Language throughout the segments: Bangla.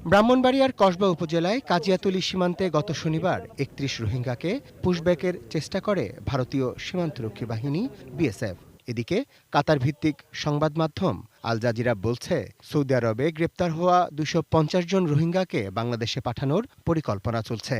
ব্রাহ্মণবাড়িয়ার কসবা উপজেলায় কাজিয়াতুলি সীমান্তে গত শনিবার ৩১ রোহিঙ্গাকে পুশব্যাকের চেষ্টা করে ভারতীয় সীমান্তরক্ষী বাহিনী বিএসএফ। এদিকে কাতার ভিত্তিক সংবাদ মাধ্যম আল জাজিরা বলছে, সৌদি আরবে গ্রেপ্তার হওয়া ২৫০ জন রোহিঙ্গাকে বাংলাদেশে পাঠানোর পরিকল্পনা চলছে।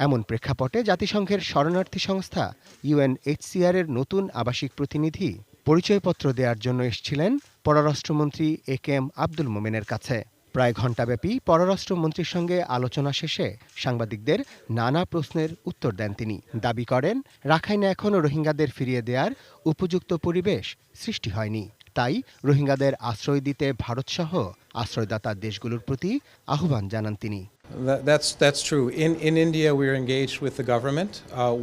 এমন প্রেক্ষাপটে জাতিসংঘের শরণার্থী সংস্থা ইউএনএইচসিআর এর নতুন আবাসিক প্রতিনিধি পরিচয়পত্র দেওয়ার জন্য এসেছিলেন পররাষ্ট্রমন্ত্রী একেএম আব্দুল মোমেনের কাছে। প্রায় ঘণ্টাব্যাপী পররাষ্ট্রমন্ত্রীর সঙ্গে আলোচনা শেষে সাংবাদিকদের নানা প্রশ্নের উত্তর দেন তিনি। দাবি করেন, রাখাইনে এখনও রোহিঙ্গাদের ফিরিয়ে দেওয়ার উপযুক্ত পরিবেশ সৃষ্টি হয়নি। তাই রোহিঙ্গাদের আশ্রয় দিতে ভারতসহ আশ্রয়দাতা দেশগুলোর প্রতি আহ্বান জানান তিনি। That's true. In India, we are engaged with the government.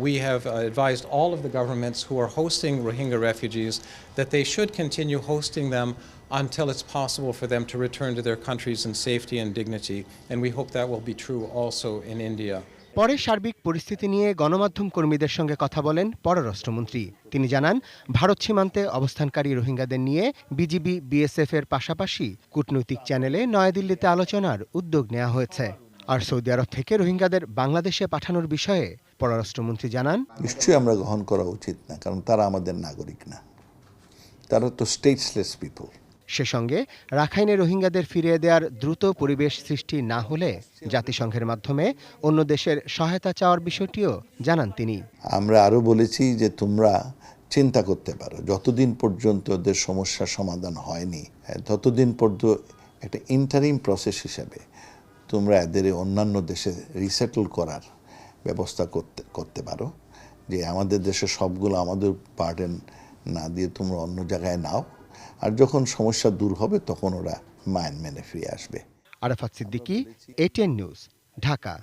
We have advised all of the governments who are hosting Rohingya refugees that they should continue hosting them until it's possible for them to return to their countries in safety and dignity. And we hope that will be true also in India. পরে সার্বিক পরিস্থিতি নিয়ে গণমাধ্যম কর্মীদের সঙ্গে কথা বলেন পররাষ্ট্রমন্ত্রী। তিনি জানান, ভারত সীমান্তে অবস্থানকারী রোহিঙ্গাদের নিয়ে বিজিবি বিএসএফ এর পাশাপাশি কূটনৈতিক চ্যানেলে নয়াদিল্লিতে আলোচনার উদ্যোগ নেওয়া হয়েছে। আর সৌদি আরব থেকে রোহিঙ্গাদের বাংলাদেশে পাঠানোর বিষয়ে পররাষ্ট্রমন্ত্রী জানান, নিশ্চয়ই আমরা গ্রহণ করা উচিত না, কারণ তারা আমাদের নাগরিক না, তারা তো স্টেটসলেস পিপল। সে সঙ্গে রাখাইনে রোহিঙ্গাদের ফিরিয়ে দেওয়ার দ্রুত পরিবেশ সৃষ্টি না হলে জাতিসংঘের মাধ্যমে অন্য দেশের সহায়তা চাওয়ার বিষয়টিও জানান তিনি। আমরা আরও বলেছি যে তোমরা চিন্তা করতে পারো, যতদিন পর্যন্ত ওদের সমস্যার সমাধান হয়নি ততদিন পর্যন্ত একটা ইন্টারিম প্রসেস হিসেবে তোমরা এদের অন্যান্য দেশে রিসেটল করার ব্যবস্থা করতে পারো, যে আমাদের দেশে সবগুলো আমাদের পার্টেন না দিয়ে তোমরা অন্য জায়গায় নাও, আর যখন সমস্যা দূর হবে তখন ওরা মেনে ফিরে আসবে। Arafat Siddiqui, ATN news, Dhaka.